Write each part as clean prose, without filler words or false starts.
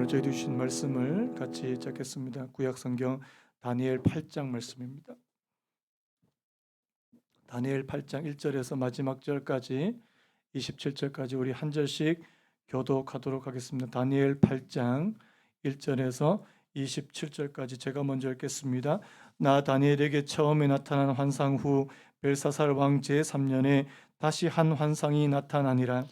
오늘 저희도 주신 말씀을 같이 읽겠습니다. 구약성경 다니엘 8장 말씀입니다. 다니엘 8장 1절에서 마지막 절까지 27절까지 우리 한 절씩 교독하도록 하겠습니다. 다니엘 8장 1절에서 27절까지 제가 먼저 읽겠습니다. 나 다니엘에게 처음에 나타난 환상 후 벨사살 왕 제3년에 다시 한 환상이 나타나니라.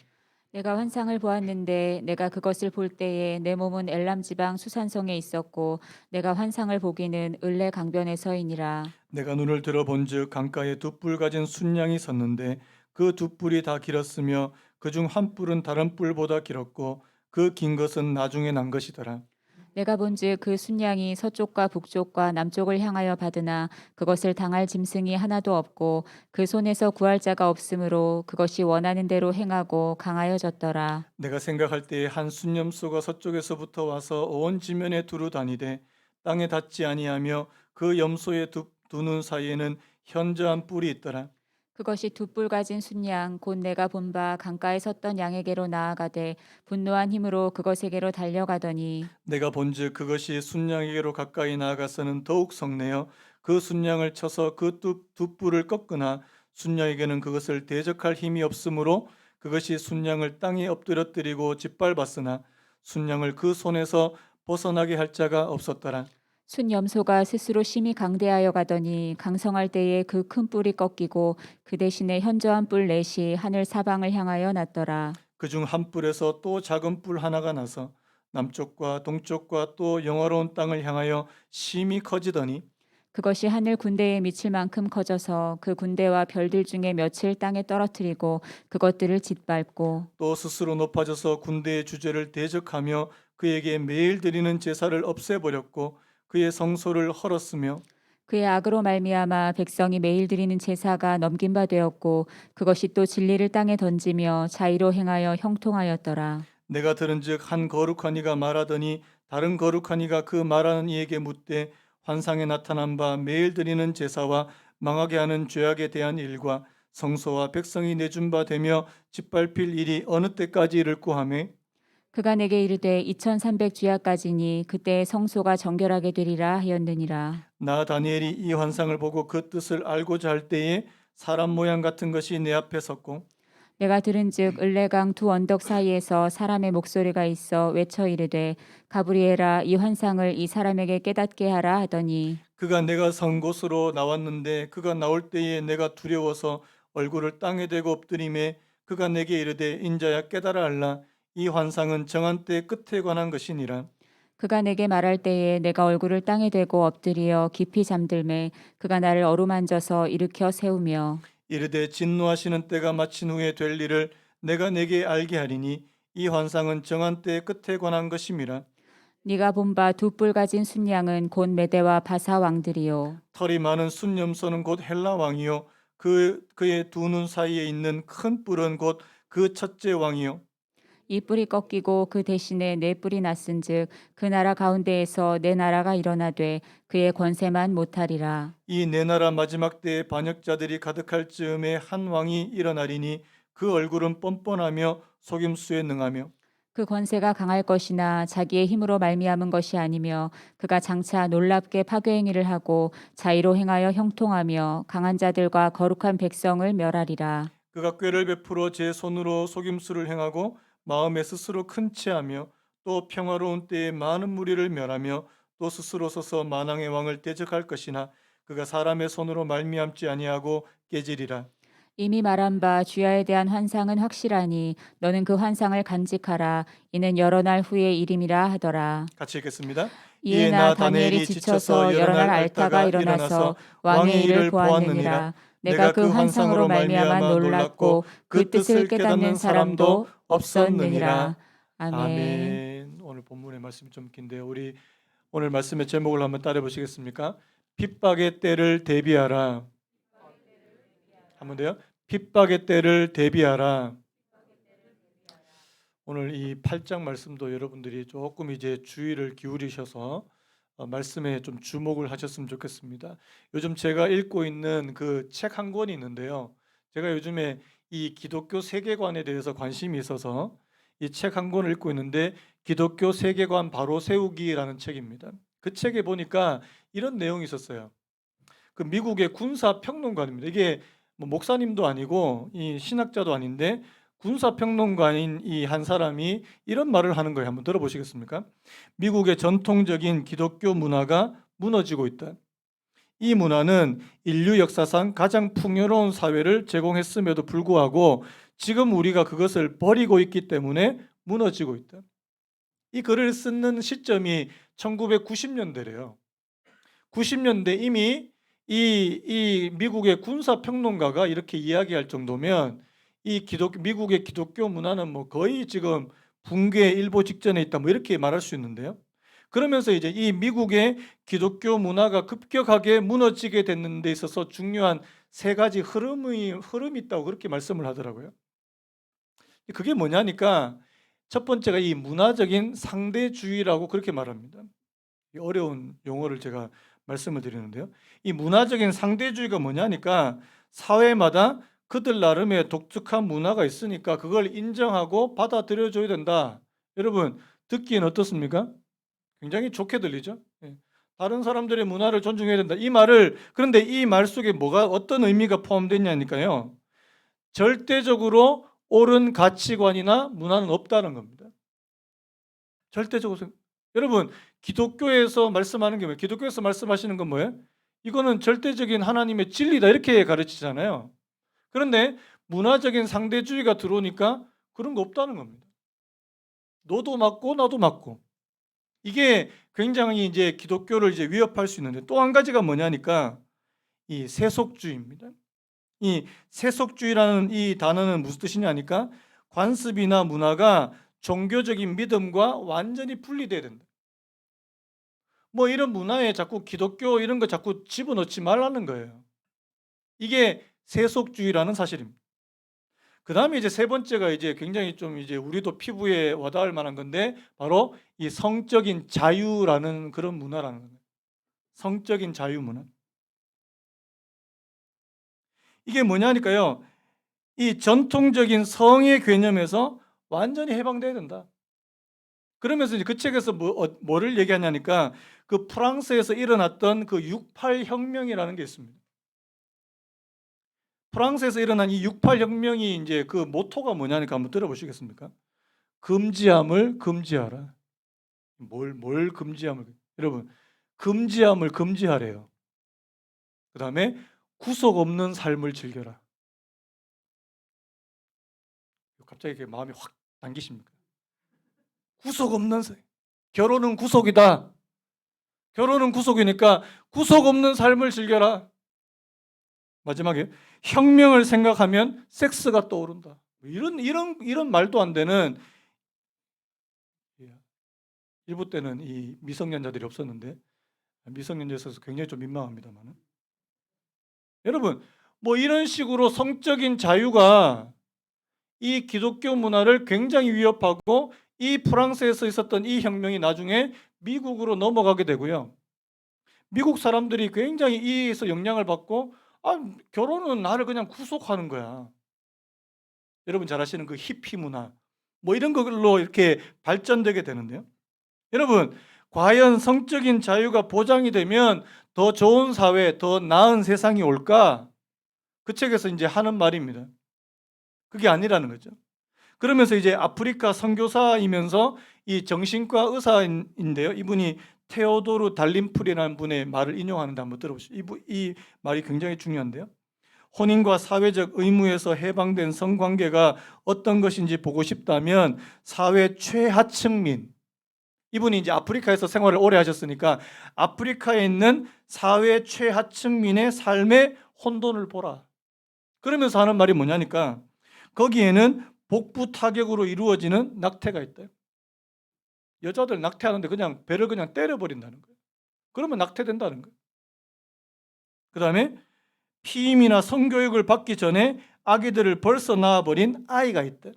내가 환상을 보았는데 내가 그것을 볼 때에 내 몸은 엘람 지방 수산성에 있었고 내가 환상을 보기는 을레 강변에서이니라. 내가 눈을 들어본즉 강가에 두 뿔 가진 순양이 섰는데 그 두 뿔이 다 길었으며 그중 한 뿔은 다른 뿔보다 길었고 그 긴 것은 나중에 난 것이더라. 내가 본즉 그 순양이 서쪽과 북쪽과 남쪽을 향하여 받으나 그것을 당할 짐승이 하나도 없고 그 손에서 구할 자가 없으므로 그것이 원하는 대로 행하고 강하여졌더라. 내가 생각할 때에 한 순념소가 서쪽에서부터 와서 온 지면에 두루 다니되 땅에 닿지 아니하며 그 염소의 두 눈 사이에는 현저한 뿔이 있더라. 그것이 두 뿔 가진 순양 곧 내가 본 바 강가에 섰던 양에게로 나아가되 분노한 힘으로 그것에게로 달려가더니 내가 본즉 그것이 순양에게로 가까이 나아가서는 더욱 성내어 그 순양을 쳐서 그 두 뿔을 꺾으나 순양에게는 그것을 대적할 힘이 없으므로 그것이 순양을 땅에 엎드려뜨리고 짓밟았으나 순양을 그 손에서 벗어나게 할 자가 없었더라. 순염소가 스스로 심히 강대하여 가더니 강성할 때에 그 큰 뿔이 꺾이고 그 대신에 현저한 뿔 넷이 하늘 사방을 향하여 났더라. 그중 한 뿔에서 또 작은 뿔 하나가 나서 남쪽과 동쪽과 또 영화로운 땅을 향하여 심히 커지더니 그것이 하늘 군대에 미칠 만큼 커져서 그 군대와 별들 중에 며칠 땅에 떨어뜨리고 그것들을 짓밟고 또 스스로 높아져서 군대의 주제를 대적하며 그에게 매일 드리는 제사를 없애버렸고 그의 성소를 헐었으며 그의 악으로 말미암아 백성이 매일 드리는 제사가 넘긴 바 되었고 그것이 또 진리를 땅에 던지며 자의로 행하여 형통하였더라. 내가 들은즉 한 거룩한 이가 말하더니 다른 거룩한 이가 그 말하는 이에게 묻되 환상에 나타난 바 매일 드리는 제사와 망하게 하는 죄악에 대한 일과 성소와 백성이 내준 바 되며 짓밟힐 일이 어느 때까지 이를꼬 하매 그가 내게 이르되 2300 주야까지니 그때 성소가 정결하게 되리라 하였느니라. 나 다니엘이 이 환상을 보고 그 뜻을 알고자 할 때에 사람 모양 같은 것이 내 앞에 섰고 내가 들은즉 을레강 두 언덕 사이에서 사람의 목소리가 있어 외쳐 이르되 가브리엘아 이 환상을 이 사람에게 깨닫게 하라 하더니 그가 내가 선 곳으로 나왔는데 그가 나올 때에 내가 두려워서 얼굴을 땅에 대고 엎드리매 그가 내게 이르되 인자야 깨달아 알라 이 환상은 정한 때 끝에 관한 것이니라. 그가 내게 말할 때에 내가 얼굴을 땅에 대고 엎드리어 깊이 잠들매 그가 나를 어루만져서 일으켜 세우며 이르되 진노하시는 때가 마친 후에 될 일을 내가 내게 알게 하리니 이 환상은 정한 때의 끝에 관한 것임이라. 네가 본 바 두 뿔 가진 순양은 곧 메대와 바사 왕들이요 털이 많은 순염소는 곧 헬라 왕이요 그의 두 눈 사이에 있는 큰 뿔은 곧 그 첫째 왕이요 이 뿔이 꺾이고 그 대신에 네 뿔이 났은즉 그 나라 가운데에서 네 나라가 일어나되 그의 권세만 못하리라. 이 네 나라 마지막 때에 반역자들이 가득할 즈음에 한 왕이 일어나리니 그 얼굴은 뻔뻔하며 속임수에 능하며 그 권세가 강할 것이나 자기의 힘으로 말미암은 것이 아니며 그가 장차 놀랍게 파괴행위를 하고 자의로 행하여 형통하며 강한 자들과 거룩한 백성을 멸하리라. 그가 꾀를 베풀어 제 손으로 속임수를 행하고 마음에 스스로 큰 체하며 또 평화로운 때에 많은 무리를 멸하며 또 스스로 서서 만왕의 왕을 대적할 것이나 그가 사람의 손으로 말미암지 아니하고 깨지리라. 이미 말한 바 주야에 대한 환상은 확실하니 너는 그 환상을 간직하라. 이는 여러 날 후의 일임이라 하더라. 같이 읽겠습니다. 이에 나 다니엘이 지쳐서 여러 날 앓다가 일어나서 왕의 일을 보았느니라. 내가 그 환상으로 말미암아 놀랐고 그 뜻을 깨닫는 사람도 없었느니라. 아멘. 아멘. 오늘 본문의 말씀이 좀 긴데요. 우리 오늘 말씀의 제목을 한번 따라 보시겠습니까? 핍박의 때를 대비하라. 한번 더요. 핍박의 때를 대비하라. 오늘 이 8장 말씀도 여러분들이 조금 이제 주의를 기울이셔서 말씀에 좀 주목을 하셨으면 좋겠습니다. 요즘 제가 읽고 있는 그 책 한 권이 있는데요. 제가 요즘에 이 기독교 세계관에 대해서 관심이 있어서 이 책 한 권을 읽고 있는데 기독교 세계관 바로 세우기라는 책입니다. 그 책에 보니까 이런 내용이 있었어요. 그 미국의 군사 평론가입니다. 이게 뭐 목사님도 아니고 이 신학자도 아닌데 군사 평론가인 이 한 사람이 이런 말을 하는 거예요. 한번 들어보시겠습니까? 미국의 전통적인 기독교 문화가 무너지고 있다. 이 문화는 인류 역사상 가장 풍요로운 사회를 제공했음에도 불구하고 지금 우리가 그것을 버리고 있기 때문에 무너지고 있다. 이 글을 쓰는 시점이 1990년대래요. 90년대 이미 이 미국의 군사 평론가가 이렇게 이야기할 정도면 미국의 기독교 문화는 뭐 거의 지금 붕괴 일보 직전에 있다 뭐 이렇게 말할 수 있는데요. 그러면서 이제 이 미국의 기독교 문화가 급격하게 무너지게 됐는 데 있어서 중요한 세 가지 흐름이 있다고 그렇게 말씀을 하더라고요. 그게 뭐냐니까 첫 번째가 이 문화적인 상대주의라고 그렇게 말합니다. 어려운 용어를 제가 말씀을 드리는데요. 이 문화적인 상대주의가 뭐냐니까 사회마다 그들 나름의 독특한 문화가 있으니까 그걸 인정하고 받아들여줘야 된다. 여러분 듣기엔 어떻습니까? 굉장히 좋게 들리죠? 예. 다른 사람들의 문화를 존중해야 된다. 이 말을 그런데 이 말 속에 뭐가 어떤 의미가 포함되냐니까요. 절대적으로 옳은 가치관이나 문화는 없다는 겁니다. 절대적으로 여러분 기독교에서 말씀하는 게 뭐예요? 기독교에서 말씀하시는 건 뭐예요? 이거는 절대적인 하나님의 진리다 이렇게 가르치잖아요. 그런데 문화적인 상대주의가 들어오니까 그런 거 없다는 겁니다. 너도 맞고 나도 맞고. 이게 굉장히 이제 기독교를 이제 위협할 수 있는데 또 한 가지가 뭐냐니까 이 세속주의입니다. 이 세속주의라는 이 단어는 무슨 뜻이냐니까 관습이나 문화가 종교적인 믿음과 완전히 분리돼야 된다. 뭐 이런 문화에 자꾸 기독교 이런 거 자꾸 집어넣지 말라는 거예요. 이게 세속주의라는 사실입니다. 그 다음에 이제 세 번째가 이제 굉장히 좀 이제 우리도 피부에 와닿을 만한 건데 바로 이 성적인 자유라는 그런 문화라는 거예요. 성적인 자유 문화. 이게 뭐냐니까요. 이 전통적인 성의 개념에서 완전히 해방돼야 된다. 그러면서 이제 그 책에서 뭐를 얘기하냐니까 그 프랑스에서 일어났던 그 68 혁명이라는 게 있습니다. 프랑스에서 일어난 이 68 혁명이 이제 그 모토가 뭐냐니까 한번 들어보시겠습니까? 금지함을 금지하라. 뭘 금지함을 여러분 금지함을 금지하래요. 그 다음에 구속 없는 삶을 즐겨라. 갑자기 이렇게 마음이 확 당기십니까? 구속 없는 삶. 결혼은 구속이다. 결혼은 구속이니까 구속 없는 삶을 즐겨라. 마지막에 혁명을 생각하면 섹스가 떠오른다. 이런 말도 안 되는 일부 때는 이 미성년자들이 없었는데 미성년자에 있어서 굉장히 좀 민망합니다만 여러분 뭐 이런 식으로 성적인 자유가 이 기독교 문화를 굉장히 위협하고 이 프랑스에서 있었던 이 혁명이 나중에 미국으로 넘어가게 되고요. 미국 사람들이 굉장히 이에서 영향을 받고 결혼은 나를 그냥 구속하는 거야. 여러분 잘 아시는 그 히피 문화 뭐 이런 걸로 이렇게 발전되게 되는데요. 여러분 과연 성적인 자유가 보장이 되면 더 좋은 사회, 더 나은 세상이 올까? 그 책에서 이제 하는 말입니다. 그게 아니라는 거죠. 그러면서 이제 아프리카 선교사이면서 이 정신과 의사인데요. 이분이 테오도르 달림풀이라는 분의 말을 인용하는데 한번 들어보시죠. 이 말이 굉장히 중요한데요. 혼인과 사회적 의무에서 해방된 성관계가 어떤 것인지 보고 싶다면 사회 최하층민, 이분이 이제 아프리카에서 생활을 오래 하셨으니까 아프리카에 있는 사회 최하층민의 삶의 혼돈을 보라. 그러면서 하는 말이 뭐냐니까 거기에는 복부 타격으로 이루어지는 낙태가 있대요. 여자들 낙태하는데 그냥 배를 그냥 때려버린다는 거예요. 그러면 낙태된다는 거예요. 그 다음에 피임이나 성교육을 받기 전에 아기들을 벌써 낳아버린 아이가 있대.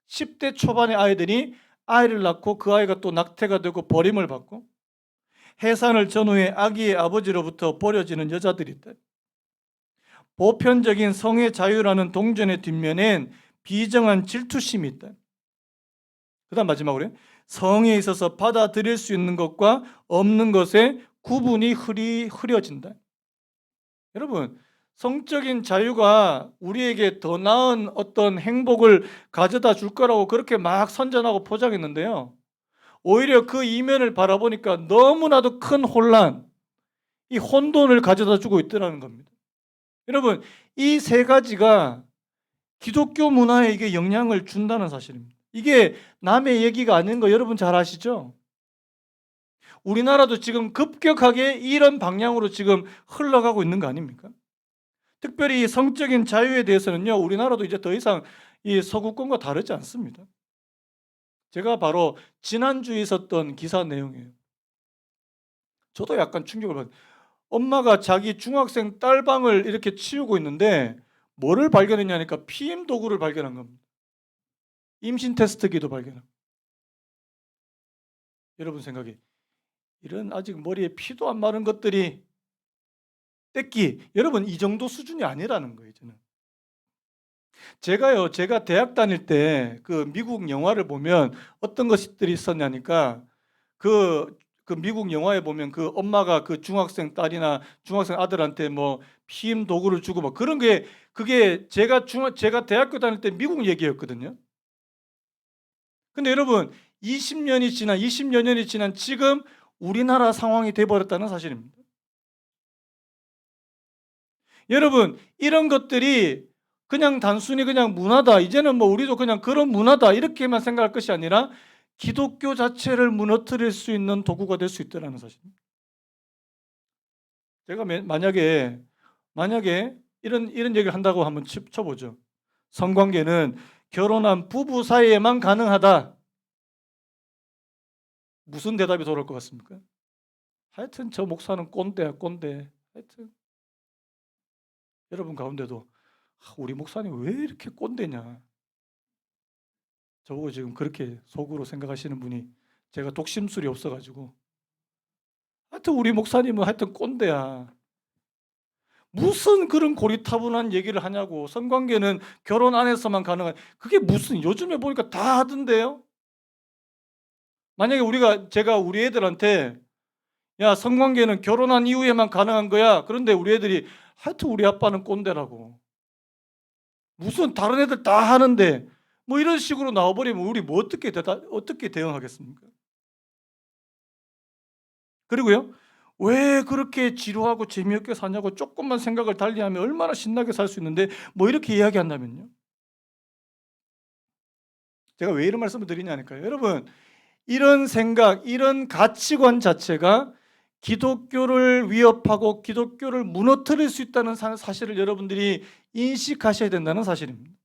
10대 초반의 아이들이 아이를 낳고 그 아이가 또 낙태가 되고 버림을 받고 해산을 전후에 아기의 아버지로부터 버려지는 여자들이 있대. 보편적인 성의 자유라는 동전의 뒷면엔 비정한 질투심이 있다. 그다음 마지막으로 성에 있어서 받아들일 수 있는 것과 없는 것의 구분이 흐려진다. 여러분, 성적인 자유가 우리에게 더 나은 어떤 행복을 가져다 줄 거라고 그렇게 막 선전하고 포장했는데요. 오히려 그 이면을 바라보니까 너무나도 큰 혼란, 이 혼돈을 가져다 주고 있더라는 겁니다. 여러분, 이 세 가지가 기독교 문화에 이게 영향을 준다는 사실입니다. 이게 남의 얘기가 아닌 거 여러분 잘 아시죠? 우리나라도 지금 급격하게 이런 방향으로 지금 흘러가고 있는 거 아닙니까? 특별히 성적인 자유에 대해서는요, 우리나라도 이제 더 이상 이 서구권과 다르지 않습니다. 제가 바로 지난주에 있었던 기사 내용이에요. 저도 약간 충격을 받았어요. 엄마가 자기 중학생 딸방을 이렇게 치우고 있는데 뭐를 발견했냐니까 피임 도구를 발견한 겁니다. 임신 테스트기도 발견하고. 여러분 생각에 이런 아직 머리에 피도 안 마른 것들이 떼끼, 여러분 이 정도 수준이 아니라는 거예요. 저는 제가 대학 다닐 때 그 미국 영화를 보면 어떤 것들이 있었냐니까 그 미국 영화에 보면 그 엄마가 그 중학생 딸이나 중학생 아들한테 뭐 피임 도구를 주고 뭐 그런 게, 그게 제가 대학교 다닐 때 미국 얘기였거든요. 근데 여러분 20여 년이 지난 지금 우리나라 상황이 돼 버렸다는 사실입니다. 여러분, 이런 것들이 그냥 단순히 그냥 문화다, 이제는 뭐 우리도 그냥 그런 문화다 이렇게만 생각할 것이 아니라 기독교 자체를 무너뜨릴 수 있는 도구가 될 수 있다는 사실입니다. 제가 만약에 이런 얘기를 한다고 한번 쳐보죠. 성관계는 결혼한 부부 사이에만 가능하다. 무슨 대답이 돌아올 것 같습니까? 하여튼 저 목사는 꼰대야, 꼰대. 하여튼 여러분 가운데도 우리 목사님 왜 이렇게 꼰대냐, 저보고 지금 그렇게 속으로 생각하시는 분이, 제가 독심술이 없어가지고 하여튼 우리 목사님은 하여튼 꼰대야. 무슨 그런 고리타분한 얘기를 하냐고. 성관계는 결혼 안에서만 가능한, 그게 무슨, 요즘에 보니까 다 하던데요. 만약에 제가 우리 애들한테 야 성관계는 결혼한 이후에만 가능한 거야, 그런데 우리 애들이 하여튼 우리 아빠는 꼰대라고, 무슨 다른 애들 다 하는데 뭐 이런 식으로 나와버리면 우리 뭐 어떻게 대응하겠습니까? 그리고요, 왜 그렇게 지루하고 재미없게 사냐고 조금만 생각을 달리하면 얼마나 신나게 살 수 있는데 뭐 이렇게 이야기한다면요. 제가 왜 이런 말씀을 드리냐니까요. 여러분, 이런 생각, 이런 가치관 자체가 기독교를 위협하고 기독교를 무너뜨릴 수 있다는 사실을 여러분들이 인식하셔야 된다는 사실입니다.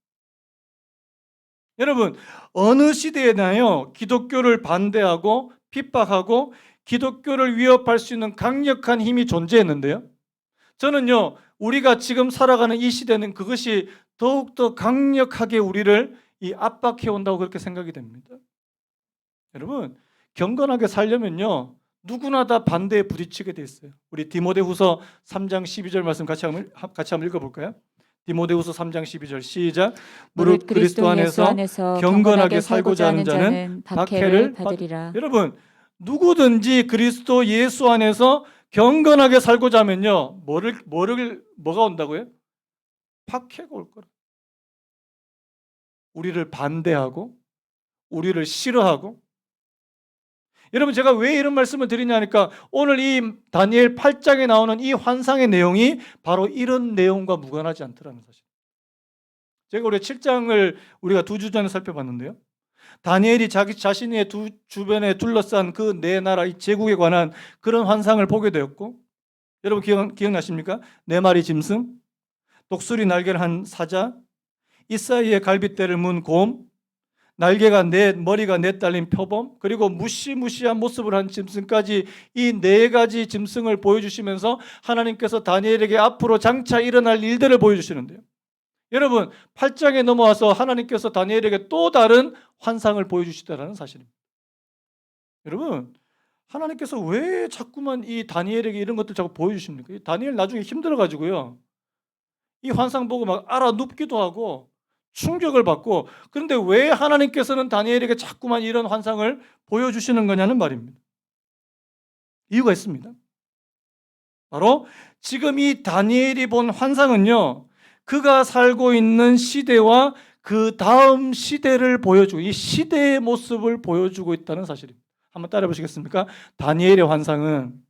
여러분, 어느 시대에나요 기독교를 반대하고 핍박하고 기독교를 위협할 수 있는 강력한 힘이 존재했는데요, 저는요 우리가 지금 살아가는 이 시대는 그것이 더욱더 강력하게 우리를 압박해 온다고 그렇게 생각이 됩니다. 여러분, 경건하게 살려면요 누구나 다 반대에 부딪히게 돼 있어요. 우리 디모데후서 3장 12절 말씀 같이 한번 읽어볼까요? 디모데후서 3장 12절 시작. 무릇 그리스도 안에서 경건하게 살고자 하는 자는 박해를 받으리라. 여러분, 누구든지 그리스도 예수 안에서 경건하게 살고자 하면요 뭐가 온다고요? 박해가 올 거라. 우리를 반대하고 우리를 싫어하고. 여러분, 제가 왜 이런 말씀을 드리냐니까 오늘 이 다니엘 8장에 나오는 이 환상의 내용이 바로 이런 내용과 무관하지 않더라는 사실. 제가 우리 7장을 우리가 2주 전에 살펴봤는데요, 다니엘이 자기 자신의 주변에 둘러싼 그 네 나라 이 제국에 관한 그런 환상을 보게 되었고, 여러분 기억나십니까? 네 마리 짐승, 독수리 날개를 한 사자, 이사이의 갈빗대를 문 곰, 날개가 넷, 머리가 넷 달린 표범, 그리고 무시무시한 모습을 한 짐승까지, 이 네 가지 짐승을 보여주시면서 하나님께서 다니엘에게 앞으로 장차 일어날 일들을 보여주시는데요, 여러분 8장에 넘어와서 하나님께서 다니엘에게 또 다른 환상을 보여주시다라는 사실입니다. 여러분, 하나님께서 왜 자꾸만 이 다니엘에게 이런 것들 자꾸 보여주십니까? 다니엘 나중에 힘들어가지고요 이 환상 보고 막 알아눕기도 하고 충격을 받고, 그런데 왜 하나님께서는 다니엘에게 자꾸만 이런 환상을 보여주시는 거냐는 말입니다. 이유가 있습니다. 바로 지금 이 다니엘이 본 환상은요, 그가 살고 있는 시대와 그 다음 시대를 보여주고, 이 시대의 모습을 보여주고 있다는 사실입니다. 한번 따라해 보시겠습니까? 다니엘의 환상은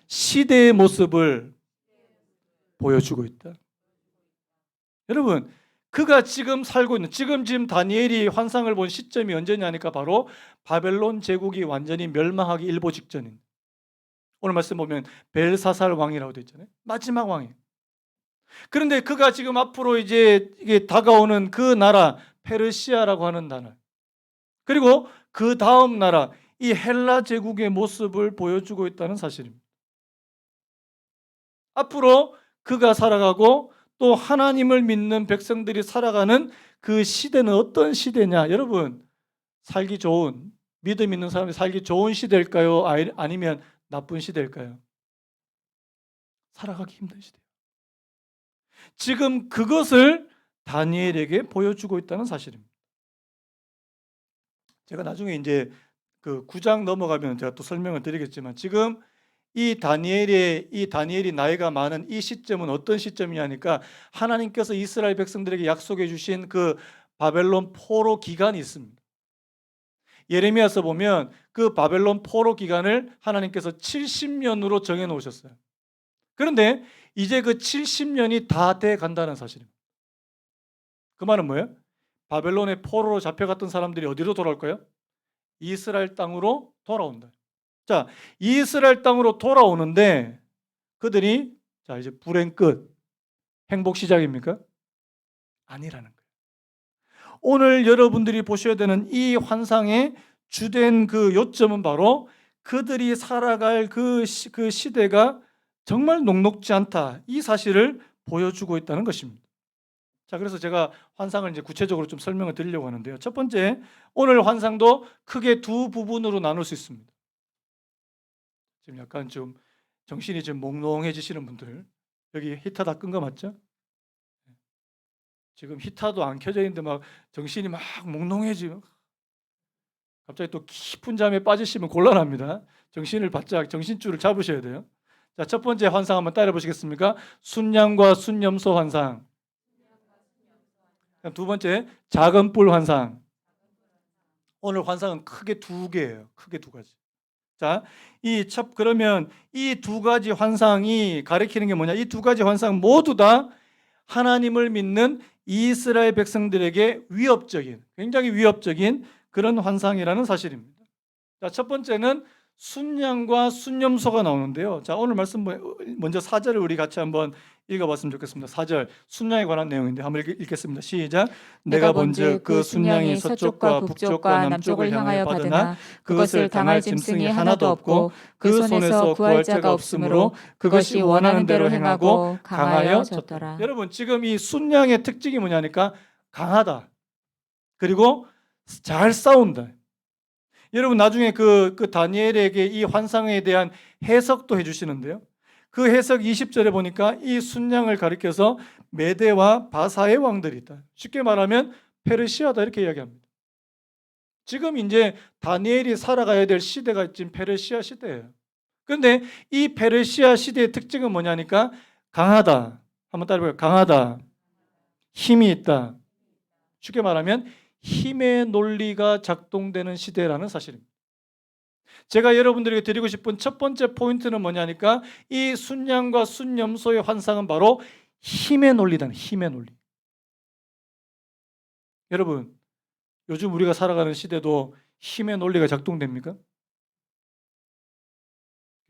시대의 모습을 보여주고 있다. 여러분, 그가 지금 살고 있는, 지금 다니엘이 환상을 본 시점이 언제냐니까 바로 바벨론 제국이 완전히 멸망하기 일보 직전인, 오늘 말씀 보면 벨사살 왕이라고 되어 있잖아요. 마지막 왕이에요. 그런데 그가 지금 앞으로 이제 이게 다가오는 그 나라 페르시아라고 하는 나라, 그리고 그 다음 나라 이 헬라 제국의 모습을 보여주고 있다는 사실입니다. 앞으로 그가 살아가고 또 하나님을 믿는 백성들이 살아가는 그 시대는 어떤 시대냐? 여러분, 살기 좋은, 믿음 있는 사람이 살기 좋은 시대일까요? 아니면 나쁜 시대일까요? 살아가기 힘든 시대예요. 지금 그것을 다니엘에게 보여주고 있다는 사실입니다. 제가 나중에 이제 그 9장 넘어가면 제가 또 설명을 드리겠지만, 지금 이 다니엘이 나이가 많은 이 시점은 어떤 시점이냐니까, 하나님께서 이스라엘 백성들에게 약속해 주신 그 바벨론 포로 기간이 있습니다. 예레미야서 보면 그 바벨론 포로 기간을 하나님께서 70년으로 정해 놓으셨어요. 그런데 이제 그 70년이 다 돼 간다는 사실입니다. 그 말은 뭐예요? 바벨론의 포로로 잡혀갔던 사람들이 어디로 돌아올까요? 이스라엘 땅으로 돌아온다. 자, 이스라엘 땅으로 돌아오는데 그들이 자 이제 불행 끝, 행복 시작입니까? 아니라는 거예요. 오늘 여러분들이 보셔야 되는 이 환상의 주된 그 요점은 바로 그들이 살아갈 그 시대가 정말 녹록지 않다, 이 사실을 보여주고 있다는 것입니다. 자, 그래서 제가 환상을 이제 구체적으로 좀 설명을 드리려고 하는데요. 첫 번째, 오늘 환상도 크게 두 부분으로 나눌 수 있습니다. 지금 약간 좀 정신이 좀 몽롱해지시는 분들, 여기 히터 다 끈 거 맞죠? 지금 히터도 안 켜져 있는데 막 정신이 막 몽롱해지고, 갑자기 또 깊은 잠에 빠지시면 곤란합니다. 정신을 바짝, 정신줄을 잡으셔야 돼요. 자, 첫 번째 환상 한번 따라 보시겠습니까? 순양과 순염소 환상. 두 번째, 작은 뿔 환상. 오늘 환상은 크게 두 개예요. 크게 두 가지. 자, 그러면 이 두 가지 환상이 가리키는 게 뭐냐? 이 두 가지 환상 모두 다 하나님을 믿는 이스라엘 백성들에게 위협적인, 굉장히 위협적인 그런 환상이라는 사실입니다. 자, 첫 번째는 순양과 순염소가 나오는데요. 자, 오늘 말씀 먼저 4절을 우리 같이 한번 읽어봤으면 좋겠습니다. 4절, 순양에 관한 내용인데 한번 읽겠습니다. 시작. 내가 본즉 그 순양이 서쪽과 북쪽과 남쪽을 향하여 받으나 그것을 당할 짐승이 하나도 없고 그 손에서 구할 자가 없으므로 그것이 원하는 대로 행하고 강하여 졌더라. 여러분, 지금 이 순양의 특징이 뭐냐니까 강하다, 그리고 잘 싸운다. 여러분, 나중에 그 다니엘에게 이 환상에 대한 해석도 해주시는데요. 그 해석 20절에 보니까 이 순양을 가리켜서 메대와 바사의 왕들이 있다. 쉽게 말하면 페르시아다, 이렇게 이야기합니다. 지금 이제 다니엘이 살아가야 될 시대가 지금 페르시아 시대예요. 그런데 이 페르시아 시대의 특징은 뭐냐니까 강하다. 한번 따라해봐요. 강하다. 힘이 있다. 쉽게 말하면 힘의 논리가 작동되는 시대라는 사실입니다. 제가 여러분들에게 드리고 싶은 첫 번째 포인트는 뭐냐니까 이 순양과 순염소의 환상은 바로 힘의 논리다. 힘의 논리. 여러분, 요즘 우리가 살아가는 시대도 힘의 논리가 작동됩니까?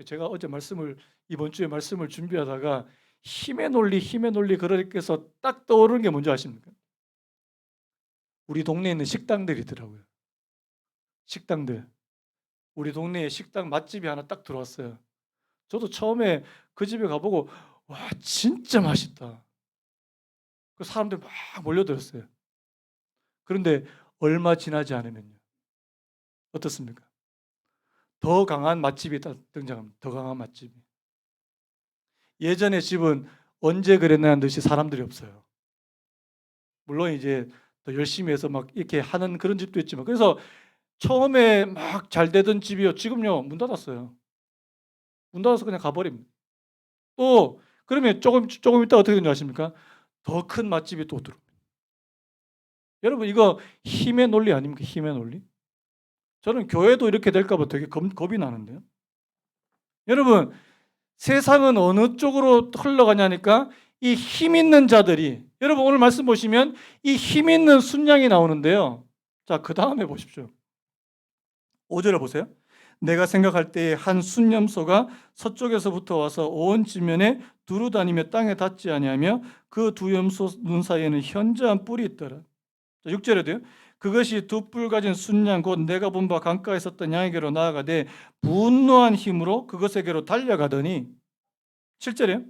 제가 어제 이번 주에 말씀을 준비하다가 힘의 논리 그러니까 딱 떠오르는 게 뭔지 아십니까? 우리 동네에 있는 식당들이더라고요. 식당들. 우리 동네에 식당 맛집이 하나 딱 들어왔어요. 저도 처음에 그 집에 가보고 와, 진짜 맛있다. 그 사람들 막 몰려들었어요. 그런데 얼마 지나지 않으면요, 어떻습니까? 더 강한 맛집이 등장합니다. 더 강한 맛집이. 예전에 집은 언제 그랬냐는 듯이 사람들이 없어요. 물론 이제 더 열심히 해서 막 이렇게 하는 그런 집도 있지만, 그래서 처음에 막 잘 되던 집이요, 지금요 문 닫았어요. 문 닫아서 그냥 가버립니다. 또 그러면 조금 있다 어떻게 되는지 아십니까? 더 큰 맛집이 또 들어옵니다. 여러분, 이거 힘의 논리 아닙니까? 힘의 논리. 저는 교회도 이렇게 될까 봐 되게 겁이 나는데요. 여러분, 세상은 어느 쪽으로 흘러가냐니까 이 힘 있는 자들이, 여러분 오늘 말씀 보시면 이 힘 있는 순양이 나오는데요. 자, 그 다음에 보십시오. 5절에 보세요. 내가 생각할 때에 한 순념소가 서쪽에서부터 와서 온 지면에 두루 다니며 땅에 닿지 아니하며 그 두 염소 눈 사이에는 현저한 뿔이 있더라. 자, 6절에도요. 그것이 두 뿔 가진 순양 곧 내가 본 바 강가에 있었던 양에게로 나아가되 분노한 힘으로 그것에게로 달려가더니, 7절에요.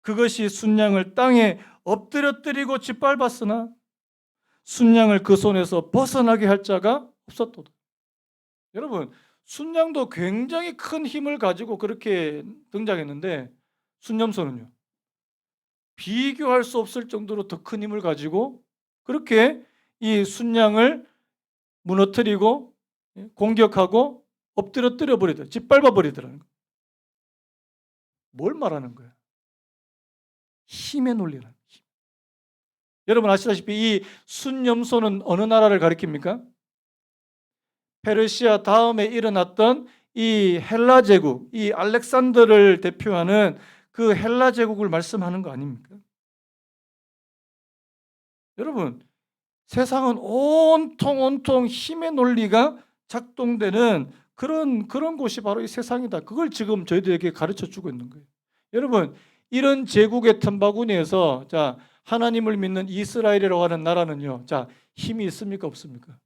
그것이 순양을 땅에 엎드려뜨리고 짓밟았으나 순양을 그 손에서 벗어나게 할 자가 없었도다. 여러분, 순양도 굉장히 큰 힘을 가지고 그렇게 등장했는데 순념소는요, 비교할 수 없을 정도로 더 큰 힘을 가지고 그렇게 이 순양을 무너뜨리고 공격하고 엎드려뜨려 버리더라, 짓밟아 버리더라는 거예요. 뭘 말하는 거예요? 힘의 논리라는 힘. 여러분 아시다시피 이 순념소는 어느 나라를 가리킵니까? 페르시아 다음에 일어났던 이 헬라 제국, 이 알렉산더를 대표하는 그 헬라 제국을 말씀하는 거 아닙니까? 여러분, 세상은 온통 힘의 논리가 작동되는 그런 곳이 바로 이 세상이다. 그걸 지금 저희들에게 가르쳐 주고 있는 거예요. 여러분, 이런 제국의 틈바구니에서 자, 하나님을 믿는 이스라엘이라고 하는 나라는요, 자, 힘이 있습니까 없습니까?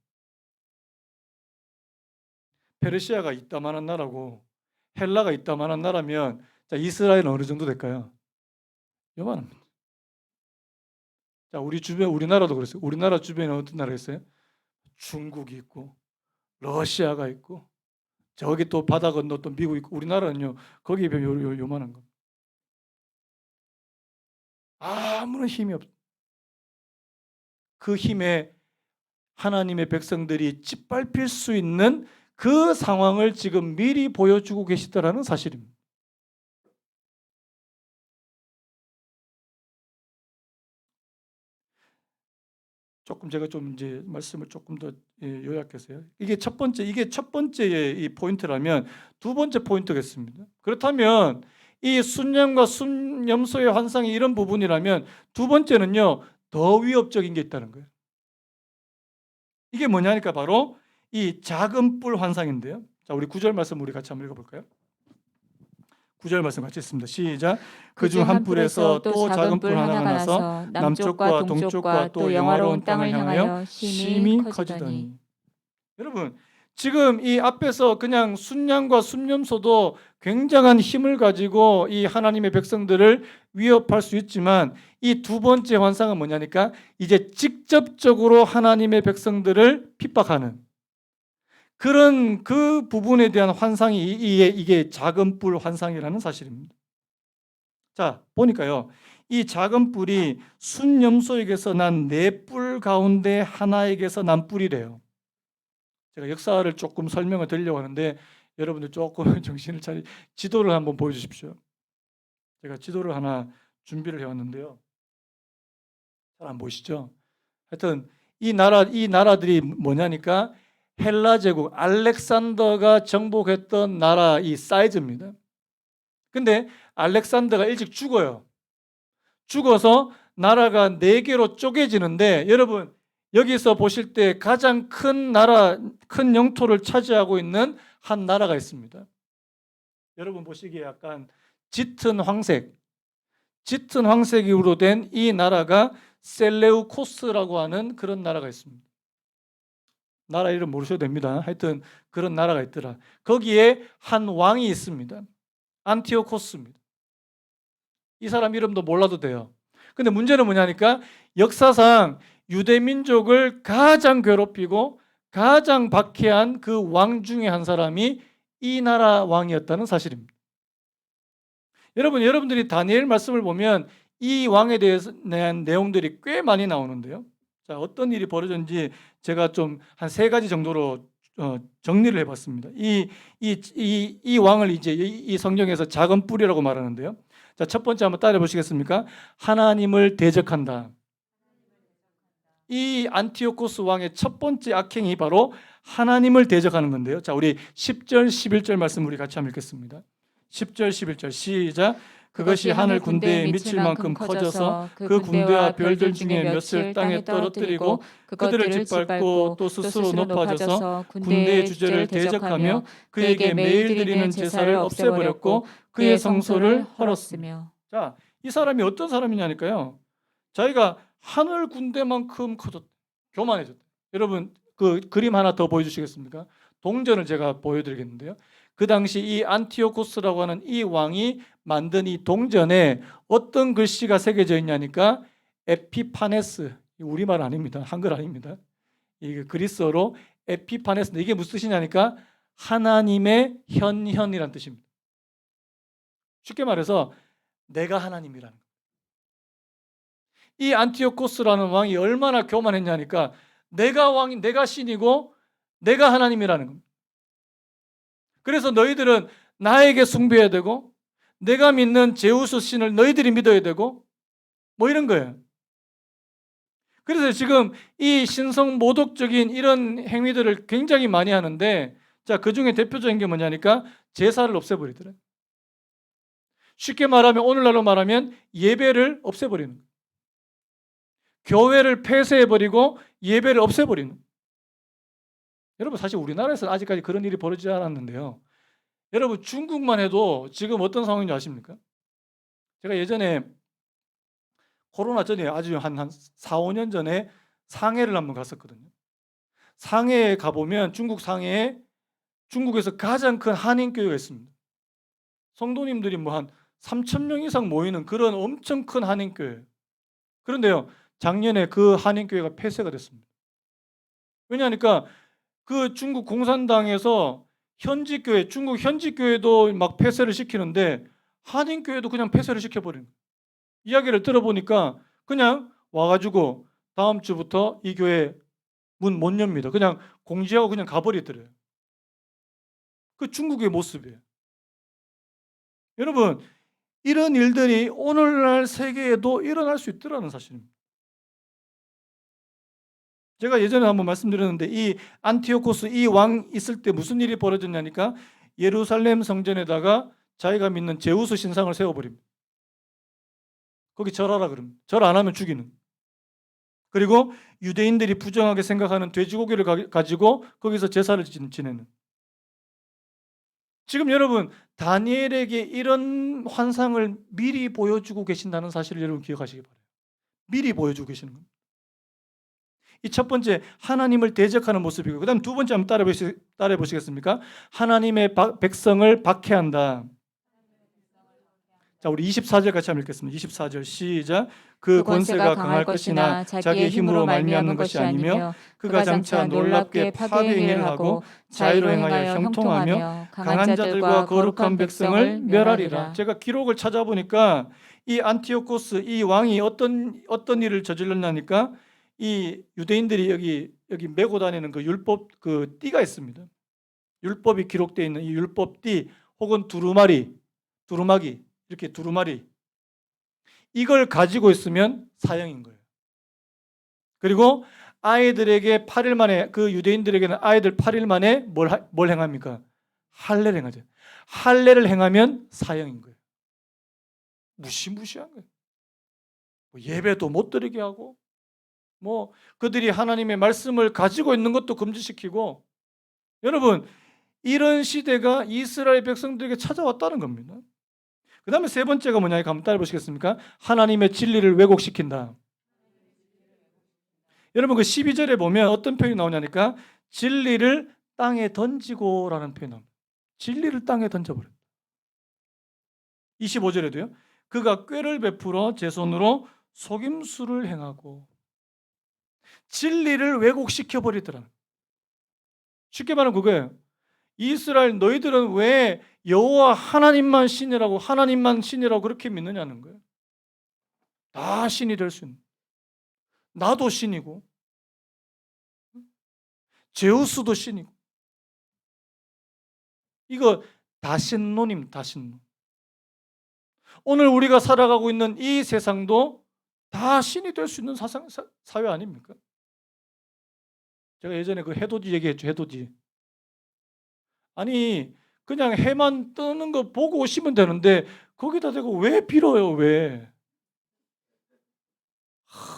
페르시아가 이따만한 나라고 헬라가 이따만한 나라면, 자, 이스라엘은 어느 정도 될까요? 요만합니다. 자, 우리 주변, 우리나라도 그랬어요. 우리나라 주변에 어떤 나라가 있어요? 중국이 있고 러시아가 있고 저기 또 바다 건너 또 미국 있고, 우리나라는요 거기에 비하면 요만한 거. 아무런 힘이 없. 그 힘에 하나님의 백성들이 짓밟힐 수 있는 그 상황을 지금 미리 보여주고 계시다라는 사실입니다. 조금 제가 좀 이제 말씀을 조금 더 요약해서요. 이게 첫 번째의 이 포인트라면 두 번째 포인트겠습니다. 그렇다면 이 순념과 순염소의 환상이 이런 부분이라면 두 번째는요, 더 위협적인 게 있다는 거예요. 이게 뭐냐니까 바로 이 작은 뿔 환상인데요. 자, 우리 9절 말씀 우리 같이 한번 읽어볼까요? 9절 말씀 같이 읽습니다. 시작. 그중 한 뿔에서 또 작은 뿔 하나가 나서 남쪽과 동쪽과 또 영화로운 땅을 향하여 심히 커지더니. 여러분, 지금 이 앞에서 그냥 순양과 순념소도 굉장한 힘을 가지고 이 하나님의 백성들을 위협할 수 있지만 이 두 번째 환상은 뭐냐니까 이제 직접적으로 하나님의 백성들을 핍박하는 그런 그 부분에 대한 환상이 이게 작은 뿔 환상이라는 사실입니다. 자, 보니까요, 이 작은 뿔이 순염소에게서 난 네 뿔 가운데 하나에게서 난 뿔이래요. 제가 역사를 조금 설명을 드리려고 하는데 여러분들 조금 정신을 차리, 지도를 한번 보여주십시오. 제가 지도를 하나 준비를 해왔는데요. 잘 안 보이시죠? 하여튼 이 나라들이 뭐냐니까 헬라 제국, 알렉산더가 정복했던 나라 이 사이즈입니다. 근데 알렉산더가 일찍 죽어요. 죽어서 나라가 네 개로 쪼개지는데 여러분 여기서 보실 때 가장 큰 나라, 큰 영토를 차지하고 있는 한 나라가 있습니다. 여러분 보시기에 약간 짙은 황색으로 된 이 나라가 셀레우코스라고 하는 그런 나라가 있습니다. 나라 이름 모르셔도 됩니다. 하여튼 그런 나라가 있더라. 거기에 한 왕이 있습니다. 안티오코스입니다. 이 사람 이름도 몰라도 돼요. 근데 문제는 뭐냐니까 역사상 유대 민족을 가장 괴롭히고 가장 박해한 그 왕 중에 한 사람이 이 나라 왕이었다는 사실입니다. 여러분들이 다니엘 말씀을 보면 이 왕에 대한 내용들이 꽤 많이 나오는데요. 자, 어떤 일이 벌어졌는지 제가 좀 한 세 가지 정도로 정리를 해봤습니다. 이 왕을 이제 이 성경에서 작은 뿔이라고 말하는데요. 자, 첫 번째 한번 따라 보시겠습니까? 하나님을 대적한다. 이 안티오코스 왕의 첫 번째 악행이 바로 하나님을 대적하는 건데요. 자, 우리 10절, 11절 말씀 우리 같이 한번 읽겠습니다. 10절, 11절 시작. 그것이 하늘 군대에 미칠 만큼 커져서 그 군대와 별들 중에 몇을 땅에 떨어뜨리고 그들을 짓밟고 또 스스로 높아져서 군대의 주제를 대적하며 그에게 매일 드리는 제사를 없애버렸고 그의 성소를 헐었으며. 자, 이 사람이 어떤 사람이냐니까요. 자기가 하늘 군대만큼 커졌다. 교만해졌다. 여러분 그 그림 하나 더 보여주시겠습니까? 동전을 제가 보여드리겠는데요. 그 당시 이 안티오코스라고 하는 이 왕이 만든 이 동전에 어떤 글씨가 새겨져 있냐니까 에피파네스, 우리말 아닙니다. 한글 아닙니다. 이게 그리스어로 에피파네스. 이게 무슨 뜻이냐니까 하나님의 현현이란 뜻입니다. 쉽게 말해서 내가 하나님이라는 거예요. 이 안티오코스라는 왕이 얼마나 교만했냐니까 내가 왕이, 내가 신이고 내가 하나님이라는 겁니다. 그래서 너희들은 나에게 숭배해야 되고 내가 믿는 제우스 신을 너희들이 믿어야 되고 뭐 이런 거예요. 그래서 지금 이 신성 모독적인 이런 행위들을 굉장히 많이 하는데, 자, 그 중에 대표적인 게 뭐냐니까 제사를 없애버리더래. 쉽게 말하면 오늘날로 말하면 예배를 없애버리는 거예요. 교회를 폐쇄해버리고 예배를 없애버리는 거예요. 여러분 사실 우리나라에서는 아직까지 그런 일이 벌어지지 않았는데요. 여러분 중국만 해도 지금 어떤 상황인지 아십니까? 제가 예전에 코로나 전에 아주 한 4, 5년 전에 상해를 한번 갔었거든요. 상해에 가보면 중국 상해에 중국에서 가장 큰 한인교회가 있습니다. 성도님들이 뭐 한 3,000명 이상 모이는 그런 엄청 큰 한인교회. 그런데요, 작년에 그 한인교회가 폐쇄가 됐습니다. 왜냐하니까 그 중국 공산당에서 현지 교회, 중국 현지 교회도 막 폐쇄를 시키는데 한인교회도 그냥 폐쇄를 시켜버리는 거예요. 이야기를 들어보니까 그냥 와가지고 다음 주부터 이 교회 문 못 엽니다. 그냥 공지하고 그냥 가버리더래요. 그 중국의 모습이에요. 여러분 이런 일들이 오늘날 세계에도 일어날 수 있더라는 사실입니다. 제가 예전에 한번 말씀드렸는데 이 안티오코스 이 왕 있을 때 무슨 일이 벌어졌냐니까 예루살렘 성전에다가 자기가 믿는 제우스 신상을 세워버립니다. 거기 절하라 그럽니다. 절 안 하면 죽이는. 그리고 유대인들이 부정하게 생각하는 돼지고기를 가지고 거기서 제사를 지내는. 지금 여러분 다니엘에게 이런 환상을 미리 보여주고 계신다는 사실을 여러분 기억하시기 바라요. 미리 보여주고 계시는 겁니다. 이 첫 번째 하나님을 대적하는 모습이고, 그 다음 두 번째 한번 따라해 보시겠습니까? 하나님의 백성을 박해한다. 자, 우리 24절 같이 한번 읽겠습니다. 24절 시작. 그 권세가 강할 것이나 자기의 힘으로 말미암는 것이 아니며 그가 장차 놀랍게 파괴의 일을 하고 자유로 행하여 형통하며 강한 자들과 거룩한 백성을 멸하리라. 제가 기록을 찾아보니까 이 안티오코스 이 왕이 어떤 일을 저질렀냐니까 이 유대인들이 여기 메고 다니는 그 율법 그 띠가 있습니다. 율법이 기록되어 있는 이 율법 띠 혹은 두루마기 이렇게 두루마리 이걸 가지고 있으면 사형인 거예요. 그리고 아이들에게 8일 만에 그 유대인들에게는 아이들 8일 만에 뭘 행합니까? 할례를 행하죠. 할례를 행하면 사형인 거예요. 무시무시한 거예요. 뭐 예배도 못 드리게 하고 뭐 그들이 하나님의 말씀을 가지고 있는 것도 금지시키고. 여러분 이런 시대가 이스라엘 백성들에게 찾아왔다는 겁니다. 그 다음에 세 번째가 뭐냐? 한번 따라 보시겠습니까? 하나님의 진리를 왜곡시킨다. 여러분 그 12절에 보면 어떤 표현이 나오냐니까 진리를 땅에 던지고 라는 표현이 나옵니다. 진리를 땅에 던져버렸다. 25절에도요. 그가 꾀를 베풀어 제 손으로 속임수를 행하고 진리를 왜곡시켜버리더라. 쉽게 말하면 그거예요. 이스라엘 너희들은 왜 여호와 하나님만 신이라고 그렇게 믿느냐는 거예요. 다 신이 될 수 있는. 나도 신이고 제우스도 신이고. 이거 다신론입니다. 다신론. 오늘 우리가 살아가고 있는 이 세상도 다 신이 될 수 있는 사회 아닙니까? 제가 예전에 그 해돋이 얘기했죠. 해돋이. 아니 그냥 해만 뜨는 거 보고 오시면 되는데 거기다 대고 왜 빌어요? 왜?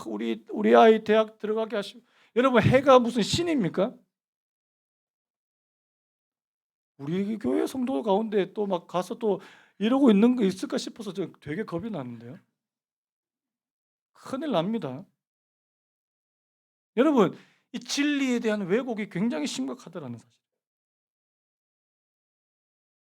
우리 아이 대학 들어가게 하시고. 여러분 해가 무슨 신입니까? 우리 교회 성도 가운데 또 막 가서 또 이러고 있는 거 있을까 싶어서 저 되게 겁이 나는데요. 큰일 납니다. 여러분 이 진리에 대한 왜곡이 굉장히 심각하다라는 사실.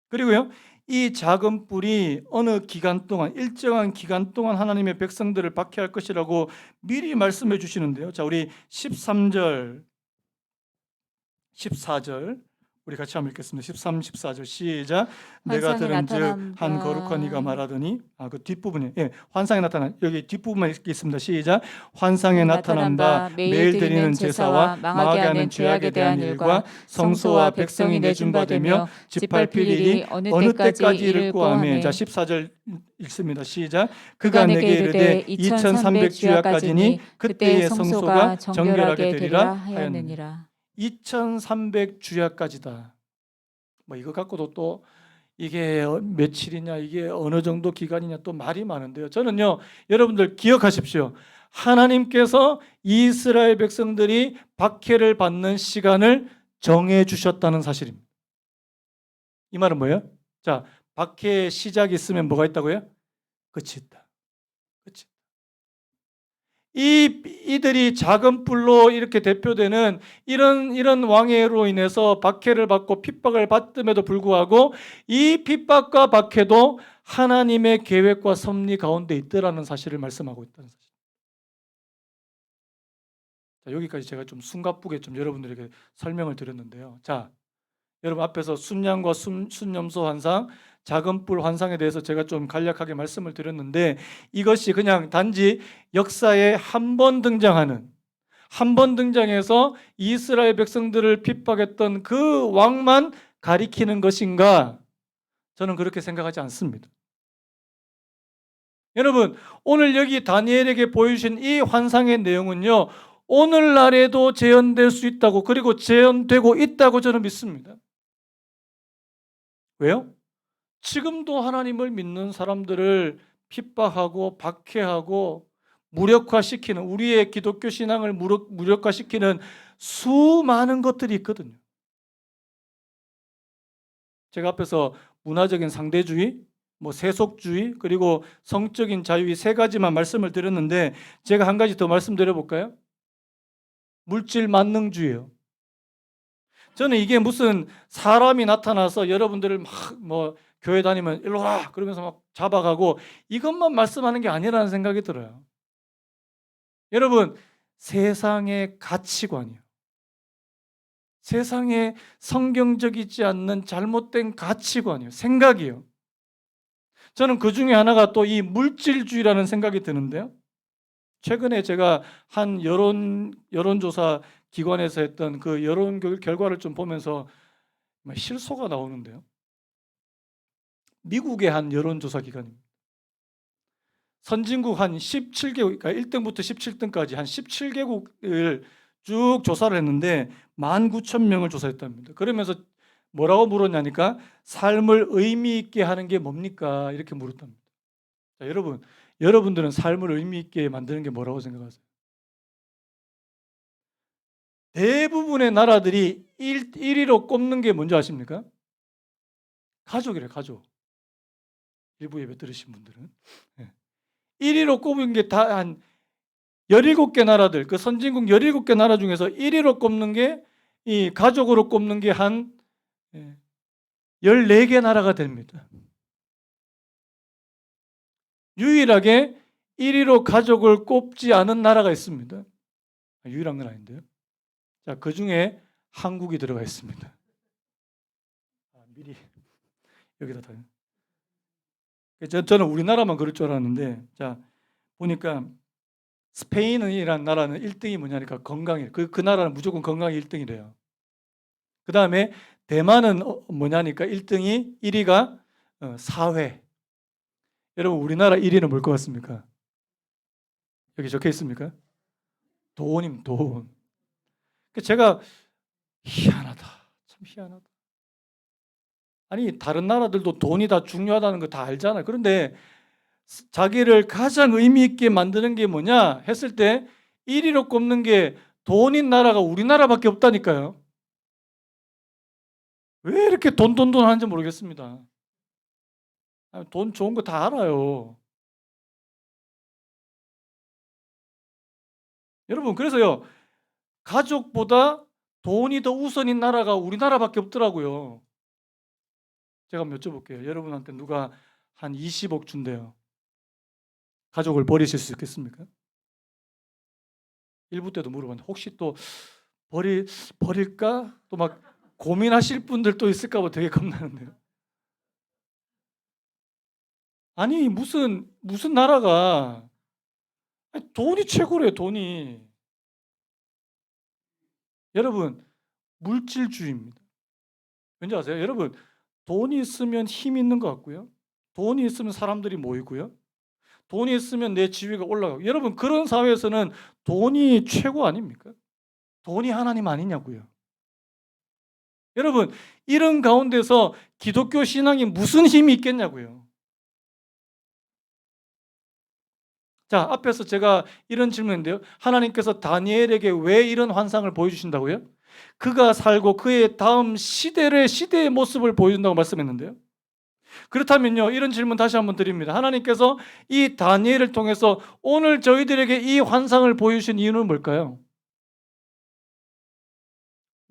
그리고요, 이 작은 뿔이 어느 기간 동안, 일정한 기간 동안 하나님의 백성들을 박해할 것이라고 미리 말씀해 주시는데요. 자, 우리 13절, 14절 우리 같이 한번 읽겠습니다. 13, 14절 시작. 내가 환상에 들은즉 한 나타난 거룩한 이가 말하더니 그 뒷부분이 환상에 나타난 여기 뒷부분만 읽겠습니다. 시작. 환상에 나타난 바 매일 드리는 제사와 망하게 하는 죄악에 대한 일과 성소와 백성이 내준 바 되며 짓밟힐 일이 어느 때까지 이를 꼬하매. 자 14절 읽습니다. 시작. 그가 내게 이르되 2300 주야까지니 그때의 성소가 정결하게 되리라 하였느니라. 2300 주야까지다. 뭐 이거 갖고도 또 이게 며칠이냐, 이게 어느 정도 기간이냐 또 말이 많은데요. 저는요, 여러분들 기억하십시오. 하나님께서 이스라엘 백성들이 박해를 받는 시간을 정해 주셨다는 사실입니다. 이 말은 뭐예요? 자, 박해의 시작이 있으면 뭐가 있다고요? 끝이 있다. 끝이 있다. 이들이 작은 뿔로 이렇게 대표되는 이런 왕해로 인해서 박해를 받고 핍박을 받음에도 불구하고 이 핍박과 박해도 하나님의 계획과 섭리 가운데 있더라는 사실을 말씀하고 있다는 사실. 자, 여기까지 제가 좀 숨가쁘게 좀 여러분들에게 설명을 드렸는데요. 자, 여러분 앞에서 순양과 순염소 환상, 작은 뿔 환상에 대해서 제가 좀 간략하게 말씀을 드렸는데 이것이 그냥 단지 역사에 한 번 등장해서 이스라엘 백성들을 핍박했던 그 왕만 가리키는 것인가? 저는 그렇게 생각하지 않습니다. 여러분 오늘 여기 다니엘에게 보여주신 이 환상의 내용은요, 오늘날에도 재현될 수 있다고, 그리고 재현되고 있다고 저는 믿습니다. 왜요? 지금도 하나님을 믿는 사람들을 핍박하고 박해하고 무력화시키는, 우리의 기독교 신앙을 무력화시키는 수많은 것들이 있거든요. 제가 앞에서 문화적인 상대주의, 세속주의, 그리고 성적인 자유, 이 세 가지만 말씀을 드렸는데 제가 한 가지 더 말씀드려 볼까요? 물질 만능주의예요. 저는 이게 무슨 사람이 나타나서 여러분들을 막 교회 다니면 일로 와 그러면서 막 잡아가고 이것만 말씀하는 게 아니라는 생각이 들어요. 여러분 세상의 가치관이요, 세상에 성경적이지 않는 잘못된 가치관이요, 생각이요. 저는 그 중에 하나가 또 이 물질주의라는 생각이 드는데요. 최근에 제가 한 여론조사 기관에서 했던 그 여론 결과를 좀 보면서 실소가 나오는데요. 미국의 한 여론조사 기관입니다. 선진국 한 17개국, 그러니까 1등부터 17등까지 한 17개국을 쭉 조사를 했는데 19,000명을 조사했답니다. 그러면서 뭐라고 물었냐니까 삶을 의미 있게 하는 게 뭡니까? 이렇게 물었답니다. 자, 여러분들은 삶을 의미 있게 만드는 게 뭐라고 생각하세요? 대부분의 나라들이 1위로 꼽는 게 뭔지 아십니까? 가족이래요, 가족. 일부 예배 들으신 분들은 1위로 꼽은 게 다 한 17개 나라들, 그 선진국 17개 나라 중에서 1위로 꼽는 게, 이 가족으로 꼽는 게 한 14개 나라가 됩니다. 유일하게 1위로 가족을 꼽지 않은 나라가 있습니다. 유일한 건 아닌데요. 자, 그 중에 한국이 들어가 있습니다. 미리 여기다 다. 저는 우리나라만 그럴 줄 알았는데, 자 보니까 스페인이라는 나라는 1등이 뭐냐니까 건강이에요. 그 나라는 무조건 건강이 1등이래요. 그 다음에 대만은 뭐냐니까 1위가 사회. 여러분 우리나라 1위는 뭘 것 같습니까? 여기 적혀 있습니까? 돈임 돈. 제가 희한하다. 참 희한하다. 아니 다른 나라들도 돈이 다 중요하다는 거 다 알잖아요. 그런데 자기를 가장 의미 있게 만드는 게 뭐냐 했을 때 1위로 꼽는 게 돈인 나라가 우리나라밖에 없다니까요. 왜 이렇게 돈 하는지 모르겠습니다. 돈 좋은 거 다 알아요. 여러분 그래서요. 가족보다 돈이 더 우선인 나라가 우리나라밖에 없더라고요. 제가 한번 여쭤볼게요. 여러분한테 누가 한 20억 준대요. 가족을 버리실 수 있겠습니까? 일부 때도 물어봤는데 혹시 또 버릴까? 또 막 고민하실 분들 또 있을까 봐 되게 겁나는데요. 아니 무슨 나라가 돈이 최고래요. 돈이. 여러분 물질주의입니다. 왠지 아세요? 여러분 돈이 있으면 힘 있는 것 같고요. 돈이 있으면 사람들이 모이고요. 돈이 있으면 내 지위가 올라가고. 여러분 그런 사회에서는 돈이 최고 아닙니까? 돈이 하나님 아니냐고요. 여러분 이런 가운데서 기독교 신앙이 무슨 힘이 있겠냐고요. 자, 앞에서 제가 이런 질문인데요. 하나님께서 다니엘에게 왜 이런 환상을 보여주신다고요? 그가 살고 그의 다음 시대의 모습을 보여준다고 말씀했는데요. 그렇다면요, 이런 질문 다시 한번 드립니다. 하나님께서 이 다니엘을 통해서 오늘 저희들에게 이 환상을 보여주신 이유는 뭘까요?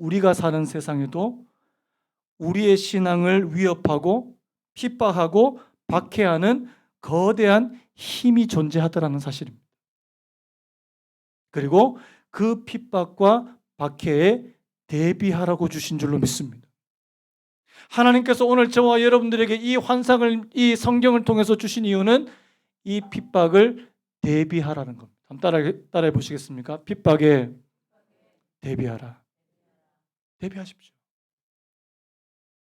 우리가 사는 세상에도 우리의 신앙을 위협하고 핍박하고 박해하는 거대한 힘이 존재하더라는 사실입니다. 그리고 그 핍박과 박해에 대비하라고 주신 줄로 믿습니다. 하나님께서 오늘 저와 여러분들에게 이 환상을, 이 성경을 통해서 주신 이유는 이 핍박을 대비하라는 겁니다. 한번 따라해 보시겠습니까? 핍박에 대비하라. 대비하십시오.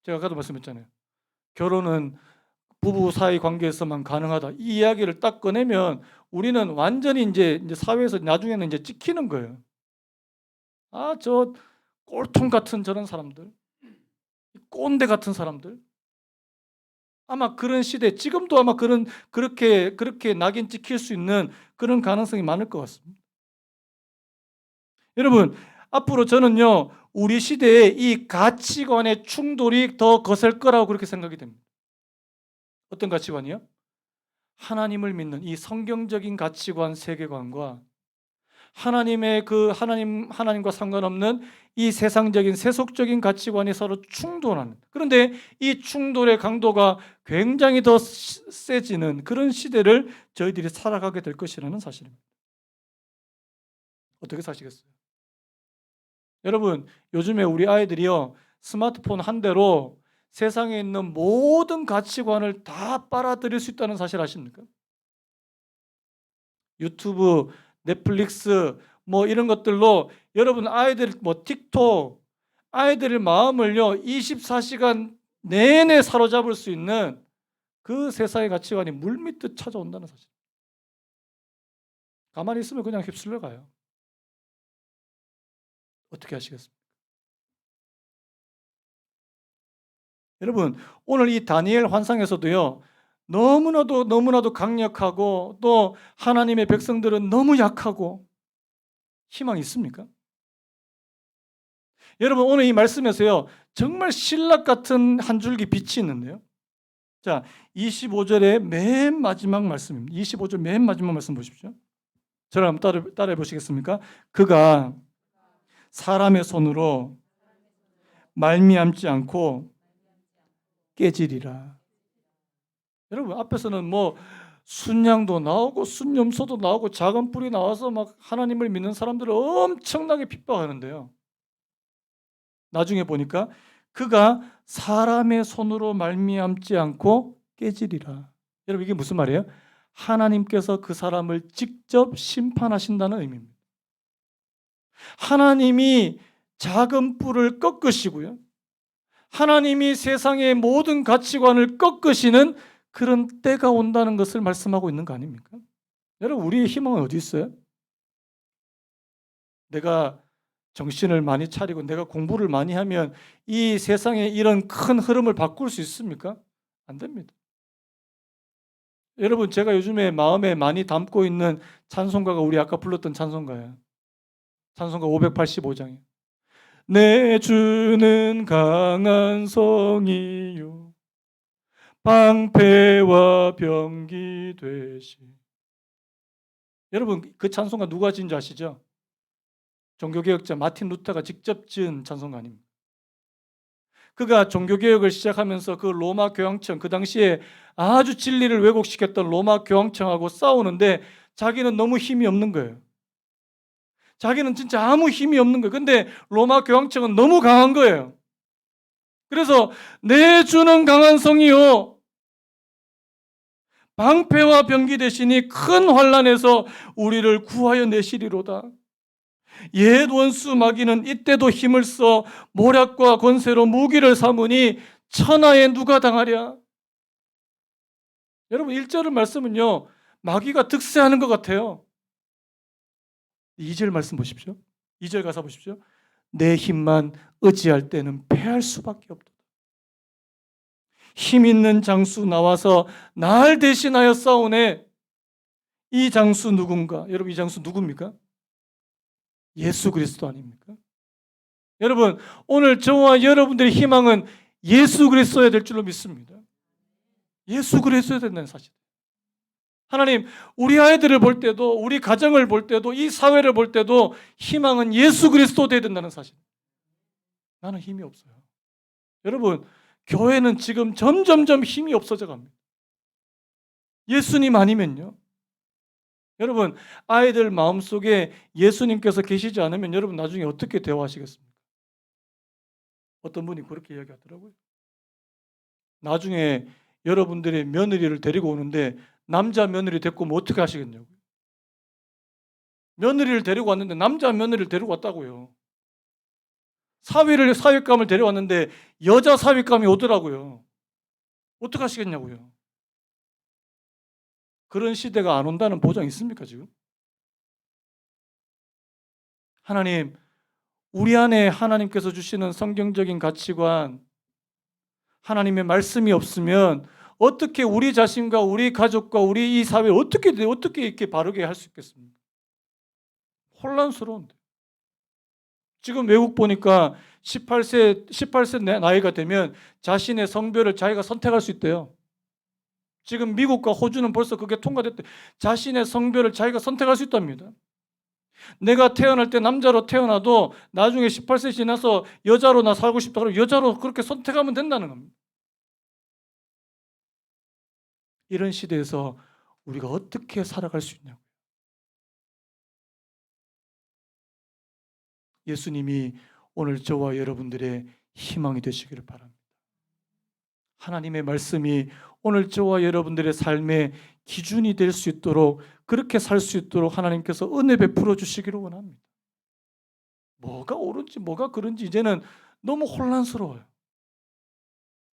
제가 아까도 말씀했잖아요. 결혼은 부부 사이 관계에서만 가능하다. 이 이야기를 딱 꺼내면 우리는 완전히 이제 사회에서 나중에는 이제 찍히는 거예요. 아, 저 꼴통 같은 저런 사람들, 꼰대 같은 사람들. 아마 그런 시대, 지금도 아마 그렇게 낙인 찍힐 수 있는 그런 가능성이 많을 것 같습니다. 여러분, 앞으로 저는요, 우리 시대에 이 가치관의 충돌이 더 거셀 거라고 그렇게 생각이 됩니다. 어떤 가치관이요? 하나님을 믿는 이 성경적인 가치관, 세계관과 하나님의 하나님과 상관없는 이 세상적인 세속적인 가치관이 서로 충돌하는, 그런데 이 충돌의 강도가 굉장히 더 세지는 그런 시대를 저희들이 살아가게 될 것이라는 사실입니다. 어떻게 사시겠어요? 여러분 요즘에 우리 아이들이요 스마트폰 한 대로 세상에 있는 모든 가치관을 다 빨아들일 수 있다는 사실 아십니까? 유튜브, 넷플릭스 뭐 이런 것들로 여러분 아이들 뭐 틱톡 아이들의 마음을요 24시간 내내 사로잡을 수 있는 그 세상의 가치관이 물밀듯 찾아온다는 사실. 가만히 있으면 그냥 휩쓸려 가요. 어떻게 하시겠습니까? 여러분 오늘 이 다니엘 환상에서도요 너무나도 강력하고 또 하나님의 백성들은 너무 약하고 희망이 있습니까? 여러분 오늘 이 말씀에서요 정말 신락 같은 한 줄기 빛이 있는데요. 자 25절의 맨 마지막 말씀입니다. 25절 맨 마지막 말씀 보십시오. 저를 한번 따라해 보시겠습니까? 그가 사람의 손으로 말미암지 않고 깨지리라. 여러분 앞에서는 뭐 순양도 나오고 순염소도 나오고 작은 뿔이 나와서 막 하나님을 믿는 사람들을 엄청나게 핍박하는데요. 나중에 보니까 그가 사람의 손으로 말미암지 않고 깨지리라. 여러분 이게 무슨 말이에요? 하나님께서 그 사람을 직접 심판하신다는 의미입니다. 하나님이 작은 뿔을 꺾으시고요. 하나님이 세상의 모든 가치관을 꺾으시는 그런 때가 온다는 것을 말씀하고 있는 거 아닙니까? 여러분, 우리의 희망은 어디 있어요? 내가 정신을 많이 차리고 내가 공부를 많이 하면 이 세상의 이런 큰 흐름을 바꿀 수 있습니까? 안 됩니다. 여러분, 제가 요즘에 마음에 많이 담고 있는 찬송가가 우리 아까 불렀던 찬송가예요. 찬송가 585장이에요. 내 주는 강한 성이요 방패와 병기 되시. 여러분, 그 찬송가 누가 지은 줄 아시죠? 종교개혁자 마틴 루터가 직접 지은 찬송가 아닙니까? 그가 종교개혁을 시작하면서 그 로마 교황청, 그 당시에 아주 진리를 왜곡시켰던 로마 교황청하고 싸우는데 자기는 너무 힘이 없는 거예요. 자기는 진짜 아무 힘이 없는 거예요. 근데 로마 교황청은 너무 강한 거예요. 그래서 내 주는 강한 성이요 방패와 병기 되시니 큰 환난에서 우리를 구하여 내시리로다. 옛 원수 마귀는 이때도 힘을 써 모략과 권세로 무기를 삼으니 천하에 누가 당하랴. 여러분, 1절의 말씀은요 마귀가 득세하는 것 같아요. 2절 말씀 보십시오. 2절 가서 보십시오. 내 힘만 의지할 때는 패할 수밖에 없다. 힘 있는 장수 나와서 날 대신하여 싸우네. 이 장수 누군가? 여러분, 이 장수 누굽니까? 예수 그리스도 아닙니까? 여러분, 오늘 저와 여러분들의 희망은 예수 그리스도여야 될 줄로 믿습니다. 예수 그리스도여야 된다는 사실. 하나님, 우리 아이들을 볼 때도, 우리 가정을 볼 때도, 이 사회를 볼 때도 희망은 예수 그리스도 되어야 된다는 사실. 나는 힘이 없어요. 여러분, 교회는 지금 점점점 힘이 없어져 갑니다. 예수님 아니면요. 여러분, 아이들 마음속에 예수님께서 계시지 않으면 여러분 나중에 어떻게 대화하시겠습니까? 어떤 분이 그렇게 이야기하더라고요. 나중에 여러분들의 며느리를 데리고 오는데 남자 며느리 데리고 오면 어떻게 하시겠냐고요. 며느리를 데리고 왔는데 남자 며느리를 데리고 왔다고요. 사윗감을 데려왔는데 여자 사윗감이 오더라고요. 어떻게 하시겠냐고요. 그런 시대가 안 온다는 보장 있습니까 지금? 하나님, 우리 안에 하나님께서 주시는 성경적인 가치관, 하나님의 말씀이 없으면 어떻게 우리 자신과 우리 가족과 우리 이 사회 어떻게 이렇게 바르게 할 수 있겠습니까? 혼란스러운데. 지금 외국 보니까 18세 나이가 되면 자신의 성별을 자기가 선택할 수 있대요. 지금 미국과 호주는 벌써 그게 통과됐대. 자신의 성별을 자기가 선택할 수 있답니다. 내가 태어날 때 남자로 태어나도 나중에 18세 지나서 여자로 나 살고 싶다 그러면 여자로 그렇게 선택하면 된다는 겁니다. 이런 시대에서 우리가 어떻게 살아갈 수 있냐고요. 예수님이 오늘 저와 여러분들의 희망이 되시기를 바랍니다. 하나님의 말씀이 오늘 저와 여러분들의 삶의 기준이 될 수 있도록, 그렇게 살 수 있도록 하나님께서 은혜 베풀어 주시기를 원합니다. 뭐가 옳은지 뭐가 그른지 이제는 너무 혼란스러워요.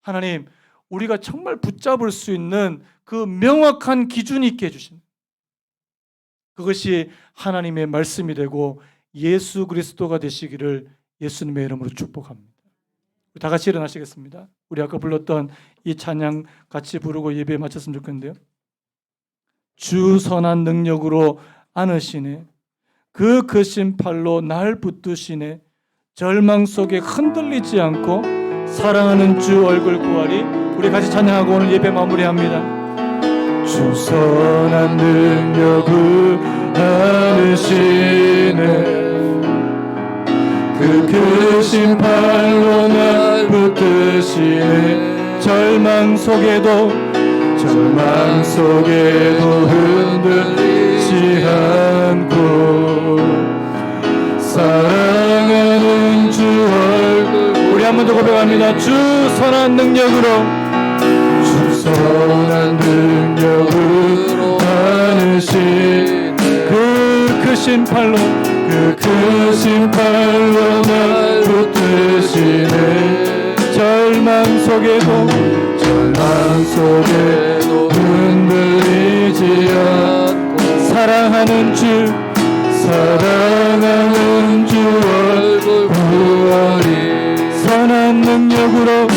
하나님, 우리가 정말 붙잡을 수 있는 그 명확한 기준이 있게 해주신, 그것이 하나님의 말씀이 되고 예수 그리스도가 되시기를 예수님의 이름으로 축복합니다. 다 같이 일어나시겠습니다. 우리 아까 불렀던 이 찬양 같이 부르고 예배에 마쳤으면 좋겠는데요. 주 선한 능력으로 안으시네, 그 크신 팔로 날 붙드시네, 절망 속에 흔들리지 않고 사랑하는 주 얼굴 구하리. 우리 같이 찬양하고 오늘 예배 마무리합니다. 주 선한 능력을 안으시네, 그 크신 팔로 날 붙드시네, 절망 속에도 흔들리지 않고 사랑하는 주 얼굴. 우리 한 번 더 고백합니다. 주 선한 능력으로, 주 선한 능력으로 안으신 그 크신 팔로 날 속에도 흔들리지 않고 사랑하는 주 얼굴 보아리 선한 능력으로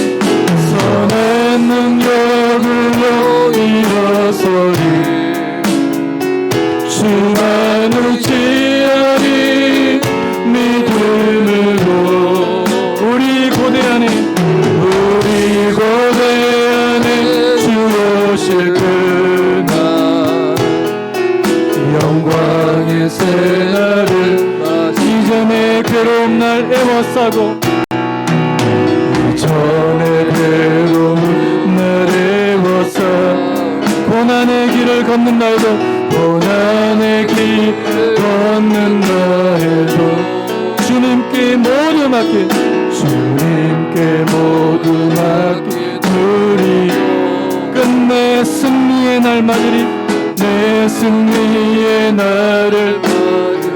일어서리 주만 의지하리 믿음으로 우리 고대 안에 주 오실 그날 영광의 새날을 이전의 괴로운 날 애워싸고 고난의 길을 걷는 날도 주님께 모두 맡기리 끝내 승리의 날 맞으리 내 승리의 날을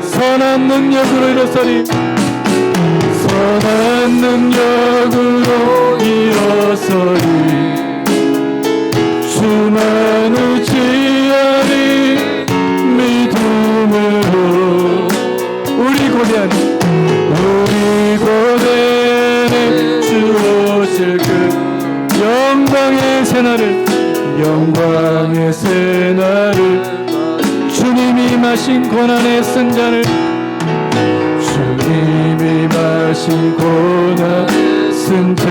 선한 능력으로 일어서리 주만 의지하리 믿음으로 우리 고대하니 주 오실 그 영광의 새날을 주님이 마신 고난의 승잔을 승잔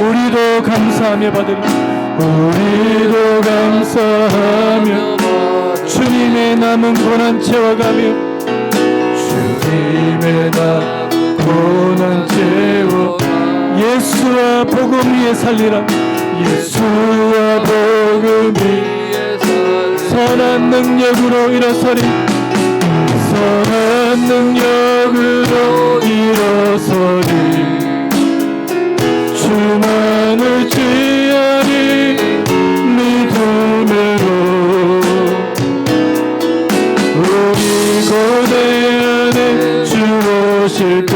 우리도 감사하며 받으리 주님의 남은 고난 채워가며 예수와 복음 위에 살리라 선한 능력으로 일어서리 주만 의지하리 믿음으로 우리 고대 안에 주 오실 그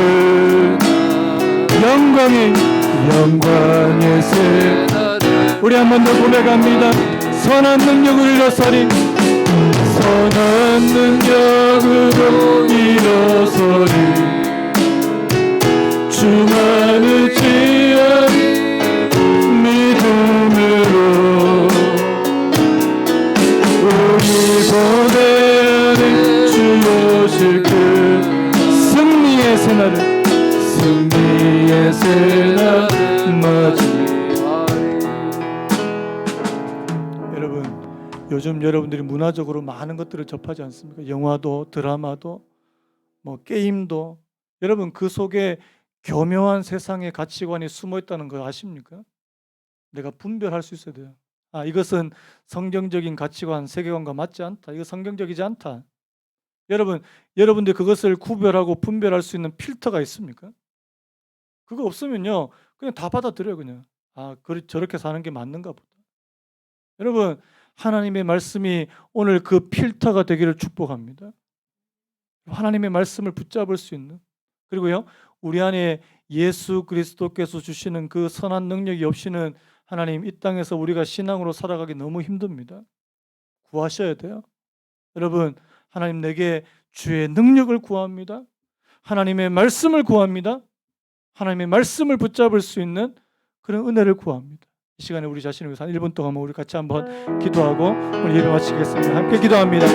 영광의 새날 우리 한 번 더 고백합니다. 선한 능력을 일어서리 주만 의지하리 믿음으로 우리 고대 안에 주 오실 그 승리의 새날 맞이하리. 여러분, 요즘 여러분들이 문화적으로 많은 것들을 접하지 않습니까? 영화도 드라마도 게임도 여러분 그 속에 교묘한 세상의 가치관이 숨어 있다는 거 아십니까? 내가 분별할 수 있어야 돼요. 이것은 성경적인 가치관, 세계관과 맞지 않다. 이거 성경적이지 않다. 여러분들 그것을 구별하고 분별할 수 있는 필터가 있습니까? 그거 없으면요, 그냥 다 받아들여요. 그냥 저렇게 사는 게 맞는가 보다. 여러분, 하나님의 말씀이 오늘 그 필터가 되기를 축복합니다. 하나님의 말씀을 붙잡을 수 있는, 그리고요, 우리 안에 예수 그리스도께서 주시는 그 선한 능력이 없이는 하나님 이 땅에서 우리가 신앙으로 살아가기 너무 힘듭니다. 구하셔야 돼요. 여러분, 하나님 내게 주의 능력을 구합니다. 하나님의 말씀을 구합니다. 하나님의 말씀을 붙잡을 수 있는 그런 은혜를 구합니다. 이 시간에 우리 자신을 위해서 한 1분 동안 우리 같이 한번 기도하고 오늘 예배 마치겠습니다. 함께 기도합니다.